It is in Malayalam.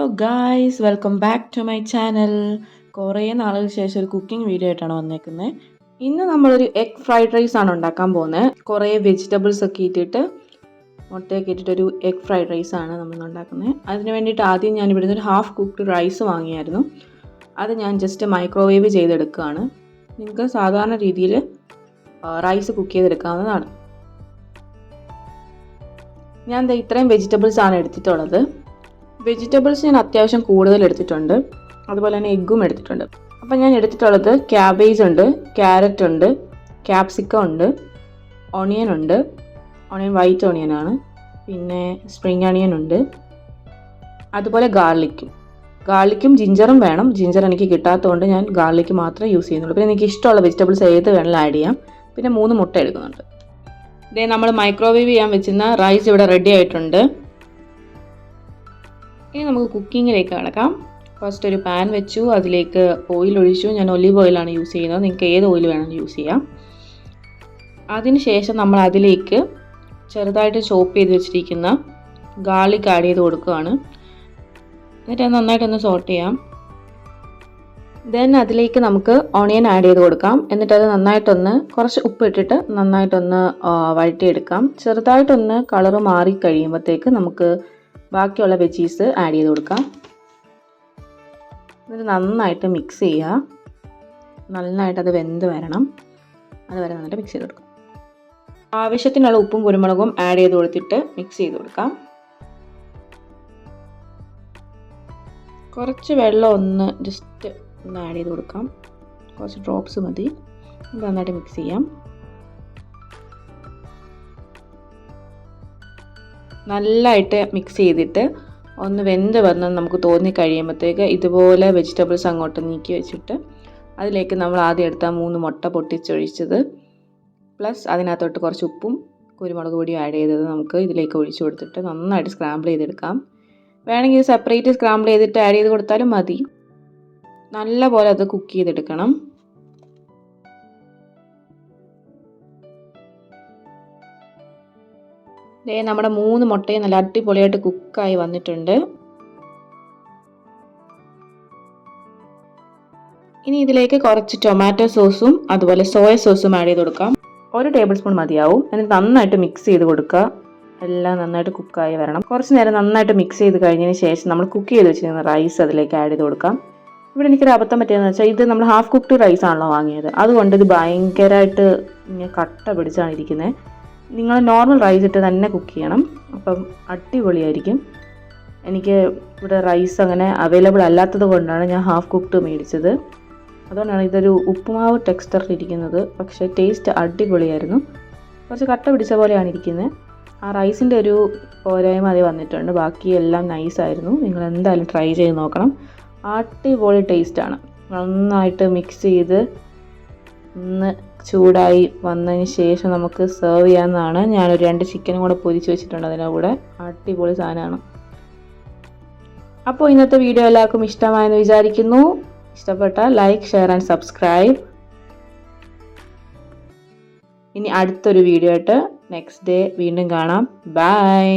Hello guys, welcome back to my channel. കുറേ നാളുകൾക്ക് ശേഷം ഒരു കുക്കിംഗ് വീഡിയോ ആയിട്ടാണ് വന്നേക്കുന്നത്. ഇന്ന് നമ്മളൊരു എഗ് ഫ്രൈഡ് റൈസ് ആണ് ഉണ്ടാക്കാൻ പോകുന്നത്. കുറേ വെജിറ്റബിൾസ് ഒക്കെ ഇട്ടിട്ട് മുട്ടയൊക്കെ ഇട്ടിട്ടൊരു എഗ് ഫ്രൈഡ് റൈസ് ആണ് നമ്മൾ ഉണ്ടാക്കുന്നത്. അതിന് വേണ്ടിയിട്ട് ആദ്യം ഞാൻ ഇവിടുന്ന് ഒരു ഹാഫ് കുക്ക്ഡ് റൈസ് വാങ്ങിയായിരുന്നു. അത് ഞാൻ ജസ്റ്റ് മൈക്രോവേവ് ചെയ്തെടുക്കുകയാണ്. നിങ്ങൾക്ക് സാധാരണ രീതിയിൽ റൈസ് കുക്ക് ചെയ്തെടുക്കാവുന്നതാണ്. ഞാൻ ഇത്രയും വെജിറ്റബിൾസ് ആണ് എടുത്തിട്ടുള്ളത്. വെജിറ്റബിൾസ് ഞാൻ അത്യാവശ്യം കൂടുതൽ എടുത്തിട്ടുണ്ട്, അതുപോലെ തന്നെ എഗ്ഗും എടുത്തിട്ടുണ്ട്. അപ്പം ഞാൻ എടുത്തിട്ടുള്ളത് ക്യാബേജ് ഉണ്ട്, ക്യാരറ്റ് ഉണ്ട്, ക്യാപ്സിക്കം ഉണ്ട്, ഓണിയൻ ഉണ്ട്. ഓണിയൻ വൈറ്റ് ഓണിയനാണ്. പിന്നെ സ്പ്രിംഗ് ഓണിയൻ ഉണ്ട്, അതുപോലെ ഗാർലിക്കും ജിഞ്ചറും വേണം. ജിഞ്ചർ എനിക്ക് കിട്ടാത്തതുകൊണ്ട് ഞാൻ ഗാർലിക്ക് മാത്രമേ യൂസ് ചെയ്യുന്നുള്ളൂ. പിന്നെ എനിക്ക് ഇഷ്ടമുള്ള വെജിറ്റബിൾസ് ഏത് വേണമെങ്കിലും ആഡ് ചെയ്യാം. പിന്നെ 3 മുട്ട എടുക്കുന്നുണ്ട്. ഇതേ നമ്മൾ മൈക്രോവേവ് ചെയ്യാൻ വെച്ചിരുന്ന റൈസ് ഇവിടെ റെഡി ആയിട്ടുണ്ട്. ഇനി നമുക്ക് കുക്കിങ്ങിലേക്ക് കിടക്കാം. ഫസ്റ്റ് ഒരു പാൻ വെച്ചു, അതിലേക്ക് ഓയിൽ ഒഴിച്ചു. ഞാൻ ഒലിവ് ഓയിലാണ് യൂസ് ചെയ്യുന്നത്, നിങ്ങൾക്ക് ഏത് ഓയിൽ വേണമെങ്കിലും യൂസ് ചെയ്യാം. അതിനുശേഷം നമ്മൾ അതിലേക്ക് ചെറുതായിട്ട് ചോപ്പ് ചെയ്ത് വെച്ചിരിക്കുന്ന ഗാർലിക് ആഡ് ചെയ്ത് കൊടുക്കുകയാണ്. എന്നിട്ട് നന്നായിട്ടൊന്ന് സോട്ട് ചെയ്യാം. ദെൻ അതിലേക്ക് നമുക്ക് ഓണിയൻ ആഡ് ചെയ്ത് കൊടുക്കാം. എന്നിട്ട് അത് നന്നായിട്ടൊന്ന് കുറച്ച് ഉപ്പ് ഇട്ടിട്ട് നന്നായിട്ടൊന്ന് വഴറ്റിയെടുക്കാം. ചെറുതായിട്ടൊന്ന് കളറ് മാറി കഴിയുമ്പോഴത്തേക്ക് നമുക്ക് ബാക്കിയുള്ള വെജീസ് ആഡ് ചെയ്ത് കൊടുക്കാം. എന്നിട്ട് നന്നായിട്ട് മിക്സ് ചെയ്യുക. നന്നായിട്ട് അത് വെന്ത് വരണം, അതുവരെ നന്നായിട്ട് മിക്സ് ചെയ്ത് കൊടുക്കാം. ആവശ്യത്തിനുള്ള ഉപ്പും കുരുമുളകും ആഡ് ചെയ്ത് കൊടുത്തിട്ട് മിക്സ് ചെയ്ത് കൊടുക്കാം. കുറച്ച് വെള്ളം ഒന്ന് ജസ്റ്റ് ഒന്ന് ആഡ് ചെയ്ത് കൊടുക്കാം, കുറച്ച് ഡ്രോപ്സ് മതി. നന്നായിട്ട് മിക്സ് ചെയ്യാം. നല്ലതായിട്ട് മിക്സ് ചെയ്തിട്ട് ഒന്ന് വെന്ത് വന്ന് നമുക്ക് തോന്നി കഴിയുമ്പോഴത്തേക്ക് ഇതുപോലെ വെജിറ്റബിൾസ് അങ്ങോട്ട് നീക്കി വെച്ചിട്ട് അതിലേക്ക് നമ്മൾ ആദ്യം എടുത്ത 3 മുട്ട പൊട്ടിച്ചൊഴിച്ചത് പ്ലസ് അതിനകത്തോട്ട് കുറച്ച് ഉപ്പും കുരുമുളക് പൊടിയും ആഡ് ചെയ്തത് നമുക്ക് ഇതിലേക്ക് ഒഴിച്ചു കൊടുത്തിട്ട് നന്നായിട്ട് സ്ക്രാമ്പിൾ ചെയ്തെടുക്കാം. വേണമെങ്കിൽ സെപ്പറേറ്റ് സ്ക്രാമ്പിൾ ചെയ്തിട്ട് ആഡ് ചെയ്ത് കൊടുത്താലും മതി. നല്ല പോലെ അത് കുക്ക് ചെയ്തെടുക്കണം. നമ്മുടെ 3 മുട്ടയും നല്ല അടിപൊളിയായിട്ട് കുക്കായി വന്നിട്ടുണ്ട്. ഇനി ഇതിലേക്ക് കുറച്ച് ടൊമാറ്റോ സോസും അതുപോലെ സോയ സോസും ആഡ് ചെയ്ത് കൊടുക്കാം. 1 ടേബിൾ സ്പൂൺ മതിയാവും. എന്നിട്ട് നന്നായിട്ട് മിക്സ് ചെയ്ത് കൊടുക്കുക. എല്ലാം നന്നായിട്ട് കുക്കായി വരണം. കുറച്ച് നേരം നന്നായിട്ട് മിക്സ് ചെയ്ത് കഴിഞ്ഞതിന് ശേഷം നമ്മൾ കുക്ക് ചെയ്ത് വെച്ചിരിക്കുന്ന റൈസ് അതിലേക്ക് ആഡ് ചെയ്ത് കൊടുക്കാം. ഇവിടെ എനിക്കൊരു അബദ്ധം പറ്റിയതെന്ന് വെച്ചാൽ ഇത് നമ്മൾ ഹാഫ് കുക്ക്ഡ് റൈസ് ആണല്ലോ വാങ്ങിയത്, അതുകൊണ്ട് ഇത് ഭയങ്കരമായിട്ട് ഇങ്ങനെ കട്ട പിടിച്ചാണ് ഇരിക്കുന്നത്. നിങ്ങൾ നോർമൽ റൈസ് ഇട്ട് തന്നെ കുക്ക് ചെയ്യണം, അപ്പം അടിപൊളിയായിരിക്കും. എനിക്ക് ഇവിടെ റൈസ് അങ്ങനെ അവൈലബിൾ അല്ലാത്തത് കൊണ്ടാണ് ഞാൻ ഹാഫ് കുക്ക്ഡ് മേടിച്ചത്. അതുകൊണ്ടാണ് ഇതൊരു ഉപ്പുമാവ് ടെക്സ്ചറിലിരിക്കുന്നത്. പക്ഷേ ടേസ്റ്റ് അടിപൊളിയായിരുന്നു. കുറച്ച് കട്ട പിടിച്ച പോലെയാണ് ഇരിക്കുന്നത്. ആ റൈസിൻ്റെ ഒരു പോരായ്മ അതേ വന്നിട്ടുണ്ട്, ബാക്കിയെല്ലാം നൈസായിരുന്നു. നിങ്ങൾ എന്തായാലും ട്രൈ ചെയ്ത് നോക്കണം, അടിപൊളി ടേസ്റ്റാണ്. നന്നായിട്ട് മിക്സ് ചെയ്ത് ഒന്ന് ചൂടായി വന്നതിന് ശേഷം നമുക്ക് സെർവ് ചെയ്യാവുന്നതാണ്. ഞാനൊരു 2 ചിക്കനും കൂടെ പൊരിച്ച് വെച്ചിട്ടുണ്ട് അതിൻ്റെ കൂടെ. അടിപൊളി സാധനമാണ്. അപ്പോൾ ഇന്നത്തെ വീഡിയോ എല്ലാവർക്കും ഇഷ്ടമായെന്ന് വിചാരിക്കുന്നു. ഇഷ്ടപ്പെട്ടാൽ ലൈക്ക്, ഷെയർ ആൻഡ് സബ്സ്ക്രൈബ്. ഇനി അടുത്തൊരു വീഡിയോ ആയിട്ട് നെക്സ്റ്റ് ഡേ വീണ്ടും കാണാം. ബൈ.